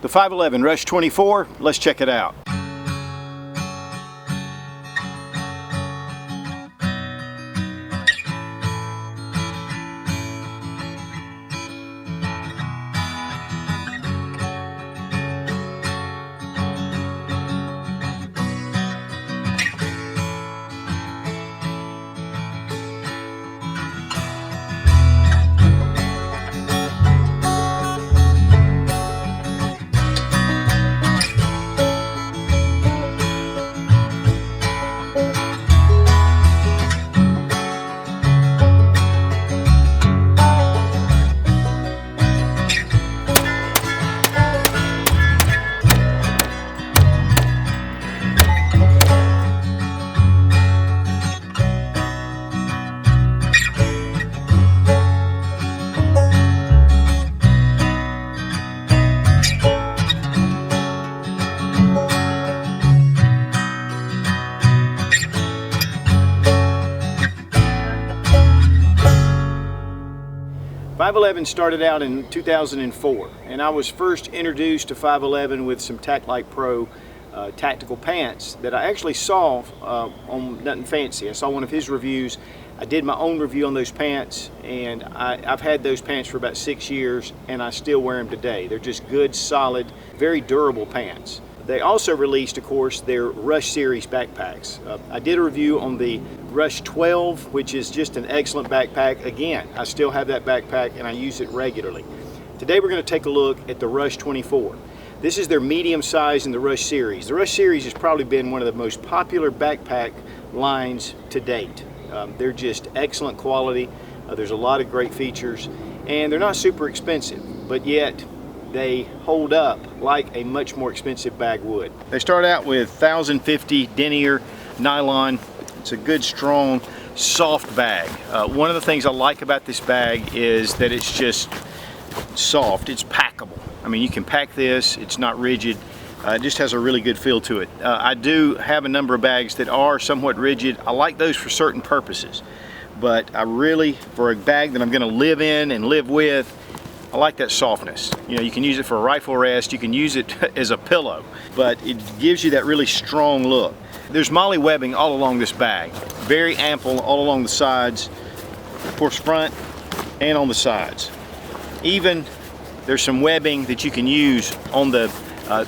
The 511 Rush 24, let's check it out. .511 started out in 2004, and I was first introduced to .511 with some TacLite Pro tactical pants that I actually saw on Nothing Fancy. I saw one of his reviews. I did my own review on those pants, and I've had those pants for about 6 years, and I still wear them today. They're just good, solid, very durable pants. They also released, of course, their Rush series backpacks. I did a review on the Rush 12, which is just an excellent backpack. Again, I still have that backpack and I use it regularly. Today we're going to take a look at the Rush 24. This is their medium size in the Rush series. The Rush series has probably been one of the most popular backpack lines to date. They're just excellent quality. There's a lot of great features, and they're not super expensive, but yet they hold up like a much more expensive bag would. They start out with 1050 denier nylon. It's a good, strong, soft bag. One of the things I like about this bag is that it's just soft. It's packable. I mean, you can pack this. It's not rigid. It just has a really good feel to it. I do have a number of bags that are somewhat rigid. I like those for certain purposes, but I really, for a bag that I'm going to live in and live with, I like that softness. You know, you can use it for a rifle rest, you can use it as a pillow, but it gives you that really strong look. There's molle webbing all along this bag, very ample all along the sides, of course front and on the sides. Even there's some webbing that you can use on the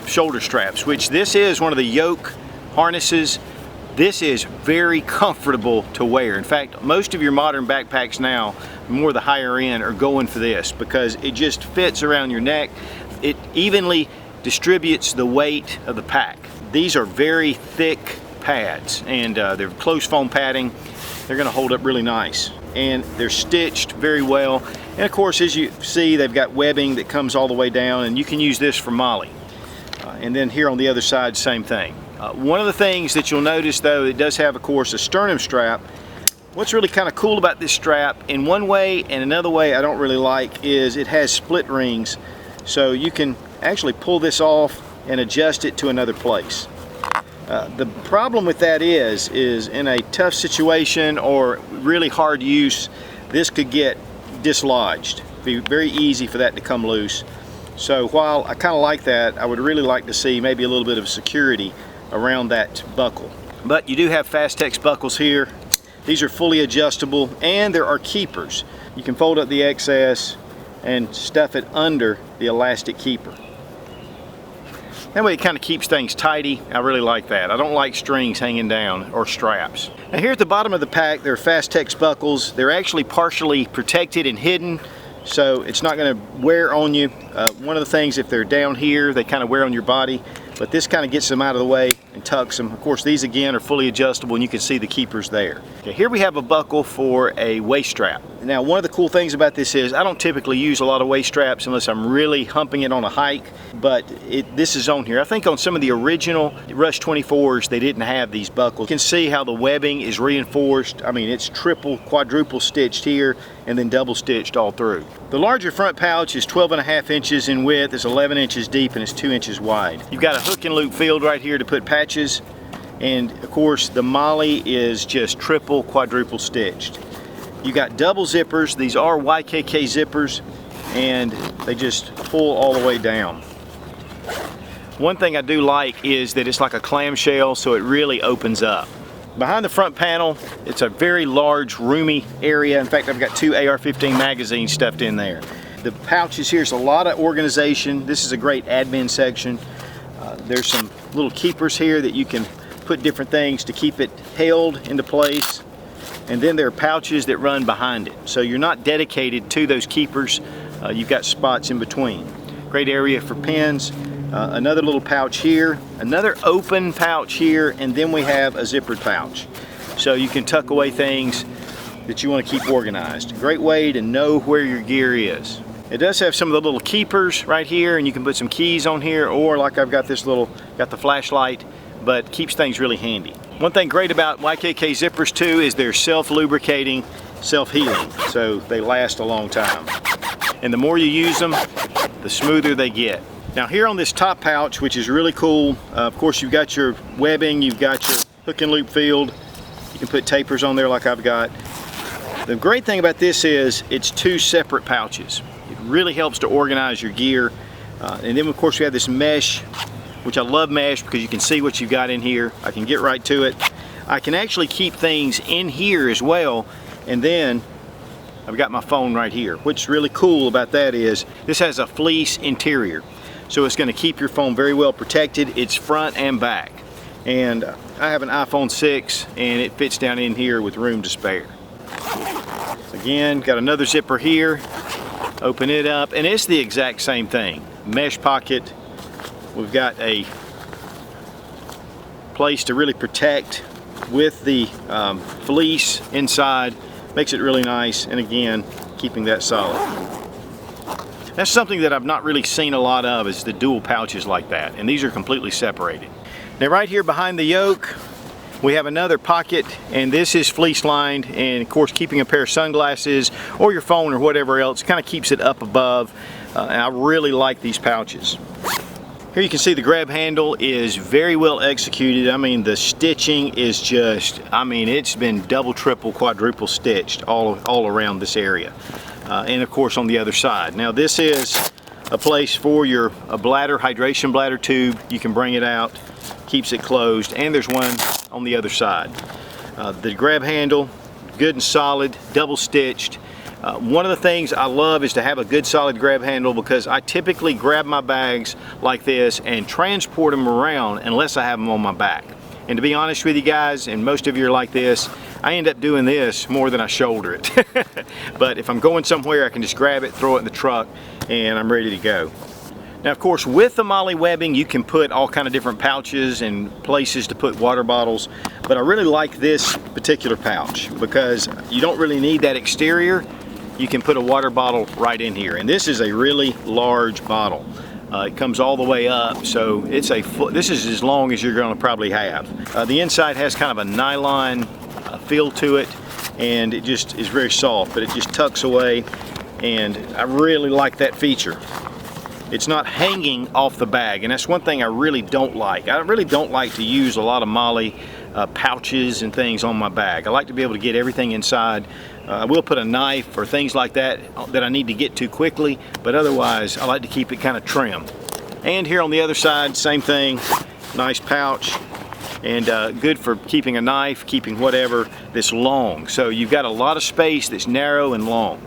shoulder straps, which this is one of the yoke harnesses. This is very comfortable to wear. In fact, most of your modern backpacks now, more the higher end, are going for this because it just fits around your neck. It evenly distributes the weight of the pack. These are very thick pads, and they're close foam padding. They're going to hold up really nice, and they're stitched very well. And of course, as you see, they've got webbing that comes all the way down, and you can use this for molle. And then here on the other side, same thing. One of the things that you'll notice, though, it does have, of course, a sternum strap. What's really kind of cool about this strap, in one way and another way I don't really like, is it has split rings, so you can actually pull this off and adjust it to another place. The problem with that is in a tough situation or really hard use, this could get dislodged. It'd be very easy for that to come loose. So while I kind of like that, I would really like to see maybe a little bit of security around that buckle. But you do have Fastex buckles here. These are fully adjustable, and there are keepers. You can fold up the excess and stuff it under the elastic keeper. That way it kind of keeps things tidy. I really like that. I don't like strings hanging down or straps. Now here at the bottom of the pack, there are Fastex buckles. They're actually partially protected and hidden, so it's not going to wear on you. One of the things, if they're down here, they kind of wear on your body, but this kind of gets them out of the way and tucks them. Of course, these again are fully adjustable, and you can see the keepers there. Okay, here we have a buckle for a waist strap. Now, one of the cool things about this is I don't typically use a lot of waist straps unless I'm really humping it on a hike, but this is on here. I think on some of the original Rush 24s, they didn't have these buckles. You can see how the webbing is reinforced. I mean, it's triple, quadruple stitched here and then double stitched all through. The larger front pouch is 12.5 inches in width, it's 11 inches deep, and it's 2 inches wide. You've got a hook and loop field right here to put patches, and of course the molle is just triple, quadruple stitched. You got double zippers. These are YKK zippers, and they just pull all the way down. One thing I do like is that it's like a clamshell, so it really opens up. Behind the front panel, it's a very large, roomy area. In fact, I've got 2 AR-15 magazines stuffed in there. The pouches here's a lot of organization. This is a great admin section. There's some little keepers here that you can put different things to keep it held into place. And then there are pouches that run behind it. So you're not dedicated to those keepers. You've got spots in between. Great area for pens. Another little pouch here, another open pouch here, and then we have a zippered pouch. So you can tuck away things that you want to keep organized. Great way to know where your gear is. It does have some of the little keepers right here, and you can put some keys on here, or like I've got this little, got the flashlight, but keeps things really handy. One thing great about YKK zippers too is they're self-lubricating, self-healing, so they last a long time. And the more you use them, the smoother they get. Now here on this top pouch, which is really cool, of course you've got your webbing, you've got your hook and loop field, you can put tapers on there like I've got. The great thing about this is it's 2 separate pouches. It really helps to organize your gear. And then of course we have this mesh, which I love mesh because you can see what you've got in here. I can get right to it. I can actually keep things in here as well, and then I've got my phone right here. What's really cool about that is this has a fleece interior. So it's going to keep your phone very well protected. It's front and back. And I have an iPhone 6 and it fits down in here with room to spare. Again, got another zipper here. Open it up and it's the exact same thing. Mesh pocket. We've got a place to really protect with the fleece inside. Makes it really nice, and again, keeping that solid. That's something that I've not really seen a lot of, is the dual pouches like that, and these are completely separated. Now right here behind the yoke, we have another pocket, and this is fleece lined, and of course keeping a pair of sunglasses or your phone or whatever else kind of keeps it up above, and I really like these pouches. Here you can see the grab handle is very well executed. I mean, the stitching is just, I mean, it's been double, triple, quadruple stitched all around this area. And of course on the other side. Now this is a place for your bladder, hydration bladder tube. You can bring it out, keeps it closed, and there's one on the other side. The grab handle, good and solid, double stitched. One of the things I love is to have a good solid grab handle, because I typically grab my bags like this and transport them around unless I have them on my back. And to be honest with you guys, and most of you are like this, I end up doing this more than I shoulder it. But if I'm going somewhere, I can just grab it, throw it in the truck, and I'm ready to go. Now of course with the MOLLE webbing you can put all kind of different pouches and places to put water bottles, but I really like this particular pouch because you don't really need that exterior. You can put a water bottle right in here, and this is a really large bottle. It comes all the way up, so it's this is as long as you're going to probably have. The inside has kind of a nylon feel to it, and it just is very soft, but it just tucks away, and I really like that feature. It's not hanging off the bag, and that's one thing I really don't like. I really don't like to use a lot of MOLLE pouches and things on my bag. I like to be able to get everything inside. I will put a knife or things like that that I need to get to quickly, but otherwise I like to keep it kind of trim. And here on the other side, same thing, nice pouch, and good for keeping a knife, keeping whatever that's long. So you've got a lot of space that's narrow and long.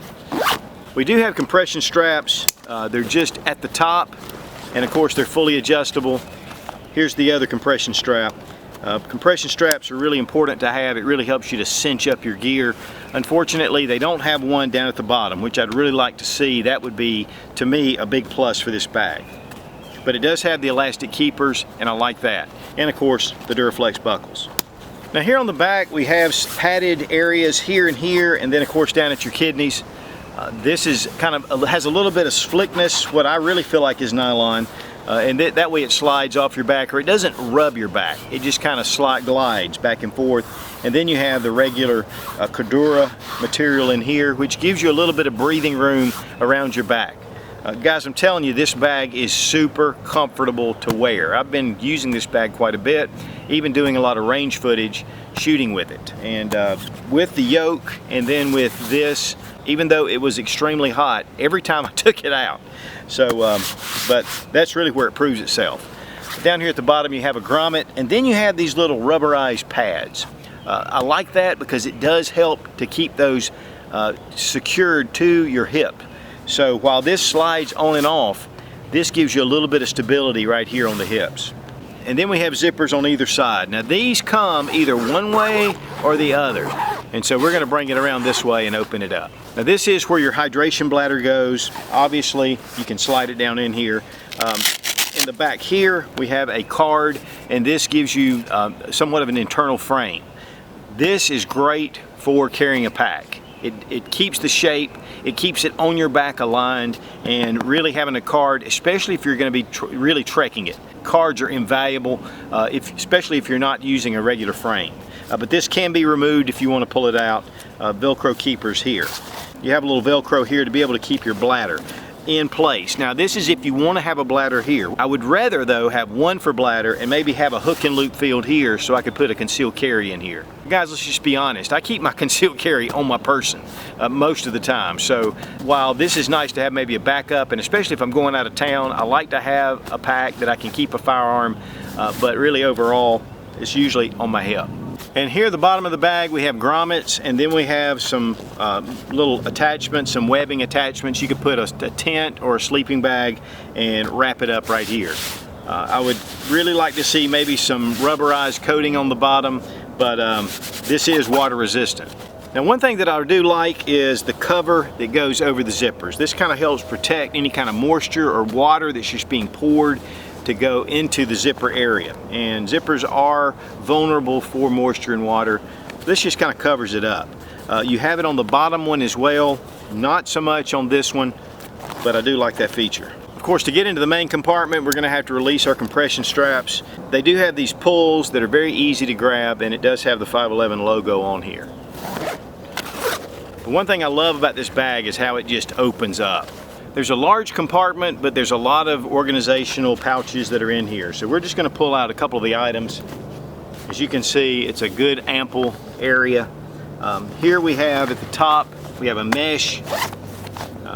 We do have compression straps. They're just at the top, and of course they're fully adjustable. Here's the other compression strap. Compression straps are really important to have. It really helps you to cinch up your gear. Unfortunately, they don't have one down at the bottom, which I'd really like to see. That would be, to me, a big plus for this bag. But it does have the elastic keepers, and I like that. And of course, the Duraflex buckles. Now here on the back, we have padded areas here, and then of course down at your kidneys. This is kind of has a little bit of slickness, what I really feel like is nylon. And that way it slides off your back, or it doesn't rub your back. It just kind of glides back and forth. And then you have the regular Cordura material in here, which gives you a little bit of breathing room around your back. Guys, I'm telling you, this bag is super comfortable to wear. I've been using this bag quite a bit, even doing a lot of range footage, shooting with it. And with the yoke, and then with this, even though it was extremely hot, every time I took it out. So, but that's really where it proves itself. Down here at the bottom you have a grommet, and then you have these little rubberized pads. I like that because it does help to keep those secured to your hip. So while this slides on and off, this gives you a little bit of stability right here on the hips. And then we have zippers on either side. Now these come either one way or the other. And so we're going to bring it around this way and open it up. Now this is where your hydration bladder goes. Obviously you can slide it down in here. In the back here we have a card, and this gives you somewhat of an internal frame. This is great for carrying a pack. It keeps the shape, it keeps it on your back aligned, and really having a card, especially if you're going to be really trekking it. Cards are invaluable, especially if you're not using a regular frame. But this can be removed if you want to pull it out. Velcro keepers here. You have a little Velcro here to be able to keep your bladder in place. Now this is if you want to have a bladder here. I would rather though have one for bladder and maybe have a hook and loop field here so I could put a concealed carry in here. Guys, let's just be honest. I keep my concealed carry on my person most of the time. So while this is nice to have maybe a backup, and especially if I'm going out of town, I like to have a pack that I can keep a firearm, but really overall it's usually on my hip. And here at the bottom of the bag we have grommets, and then we have some little attachments, some webbing attachments. You could put a tent or a sleeping bag and wrap it up right here. I would really like to see maybe some rubberized coating on the bottom, but this is water resistant. Now one thing that I do like is the cover that goes over the zippers. This kind of helps protect any kind of moisture or water that's just being poured to go into the zipper area. And zippers are vulnerable for moisture and water. This just kind of covers it up. You have it on the bottom one as well, not so much on this one, but I do like that feature. Of course, to get into the main compartment, we're going to have to release our compression straps. They do have these pulls that are very easy to grab, and it does have the 511 logo on here. The one thing I love about this bag is how it just opens up. There's a large compartment, but there's a lot of organizational pouches that are in here. So we're just going to pull out a couple of the items. As you can see, it's a good ample area. Here we have at the top, we have a mesh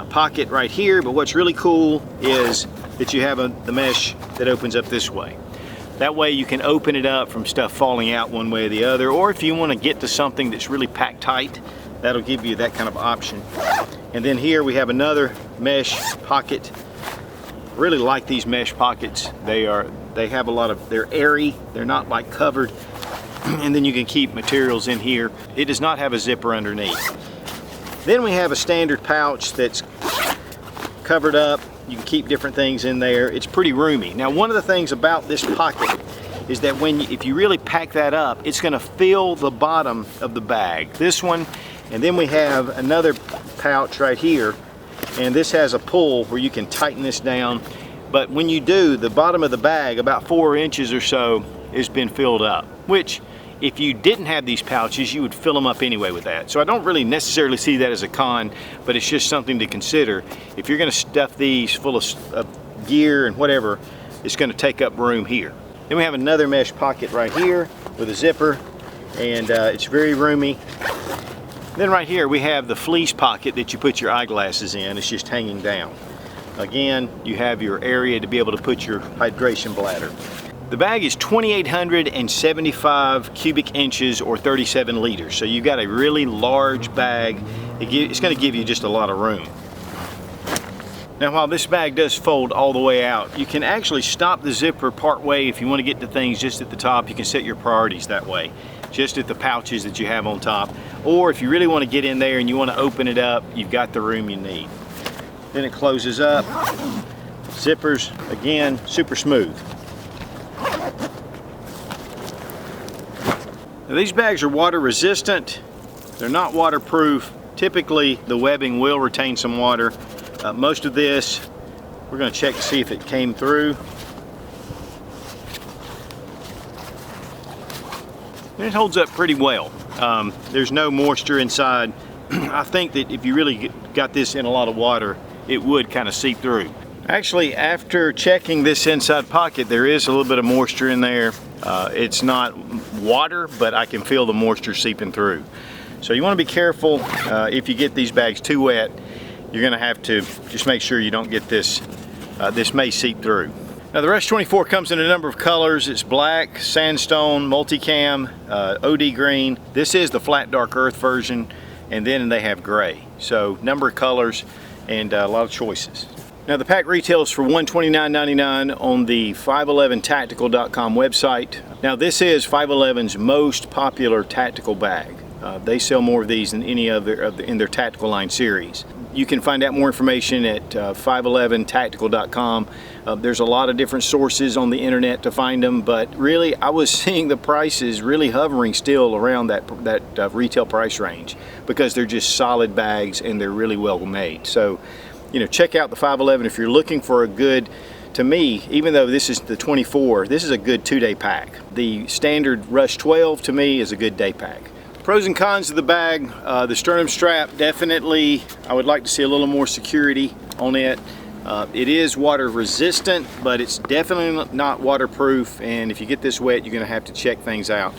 pocket right here, but what's really cool is that you have the mesh that opens up this way. That way you can open it up from stuff falling out one way or the other, or if you want to get to something that's really packed tight, that'll give you that kind of option. And then here we have another mesh pocket. Really like these mesh pockets. They have a lot of, they're airy, they're not like covered. And then you can keep materials in here. It does not have a zipper underneath. Then we have a standard pouch that's covered up. You can keep different things in there. It's pretty roomy. Now one of the things about this pocket is that if you really pack that up, it's going to fill the bottom of the bag. This one, and then we have another pouch right here, and this has a pull where you can tighten this down. But when you do, the bottom of the bag, about 4 inches or so, has been filled up, which if you didn't have these pouches, you would fill them up anyway with that. So I don't really necessarily see that as a con, but it's just something to consider. If you're going to stuff these full of gear and whatever, it's going to take up room here. Then we have another mesh pocket right here with a zipper, and it's very roomy. Then right here we have the fleece pocket that you put your eyeglasses in. It's just hanging down. Again, you have your area to be able to put your hydration bladder. The bag is 2,875 cubic inches or 37 liters. So you've got a really large bag. It's going to give you just a lot of room. Now while this bag does fold all the way out, you can actually stop the zipper part way if you want to get to things just at the top. You can set your priorities that way, just at the pouches that you have on top. Or if you really want to get in there and you want to open it up, you've got the room you need. Then it closes up. Zippers, again, super smooth. Now these bags are water resistant. They're not waterproof. Typically the webbing will retain some water. Most of this, we're going to check to see if it came through. And it holds up pretty well. There's no moisture inside. I think that if you really got this in a lot of water, it would kind of seep through. Actually, after checking this inside pocket, there is a little bit of moisture in there. It's not water, but I can feel the moisture seeping through. So you want to be careful if you get these bags too wet. You're going to have to just make sure you don't get this. This may seep through. Now the Rush 24 comes in a number of colors. It's black, sandstone, multicam, OD green. This is the flat dark earth version, and then they have gray. So number of colors and a lot of choices. Now the pack retails for $129.99 on the 511tactical.com website. Now this is 511's most popular tactical bag. They sell more of these than any other in their tactical line series. You can find out more information at 511tactical.com. There's a lot of different sources on the internet to find them, but really I was seeing the prices really hovering still around that retail price range because they're just solid bags and they're really well made. So, you know, check out the 511 if you're looking for a good, to me, even though this is the 24, this is a good 2-day pack. The standard Rush 12 to me is a good day pack. Pros and cons of the bag, the sternum strap, definitely I would like to see a little more security on it. It is water resistant, but it's definitely not waterproof, and if you get this wet you're going to have to check things out.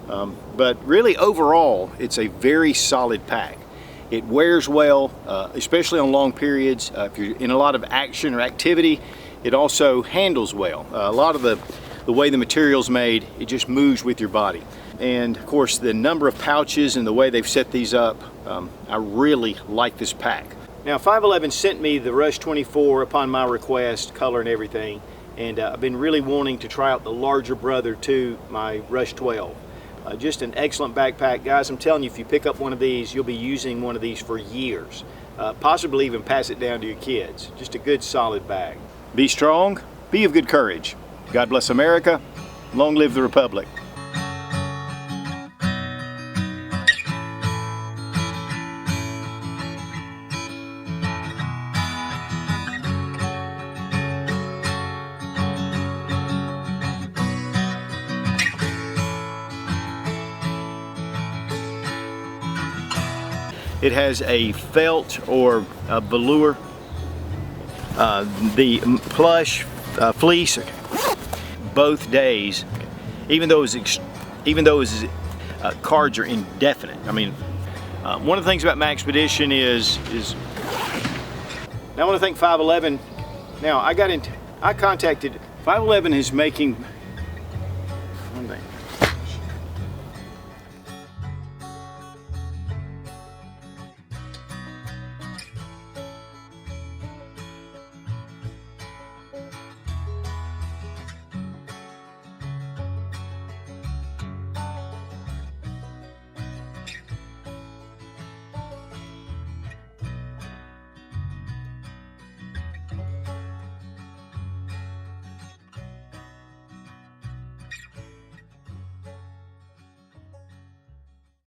But really overall it's a very solid pack. It wears well, especially on long periods. If you're in a lot of action or activity, it also handles well. A lot of the way the material's made, it just moves with your body. And of course the number of pouches and the way they've set these up, I really like this pack. Now 511 sent me the Rush 24 upon my request, color and everything, and I've been really wanting to try out the larger brother to my Rush 12. Just an excellent backpack. Guys, I'm telling you, if you pick up one of these, you'll be using one of these for years. Possibly even pass it down to your kids. Just a good solid bag. Be strong, be of good courage. God bless America, long live the Republic. It has a felt or a velour, the plush fleece, both days, even though its cards are indefinite. I mean, one of the things about my expedition is now I want to thank 511. Now I contacted 511 is making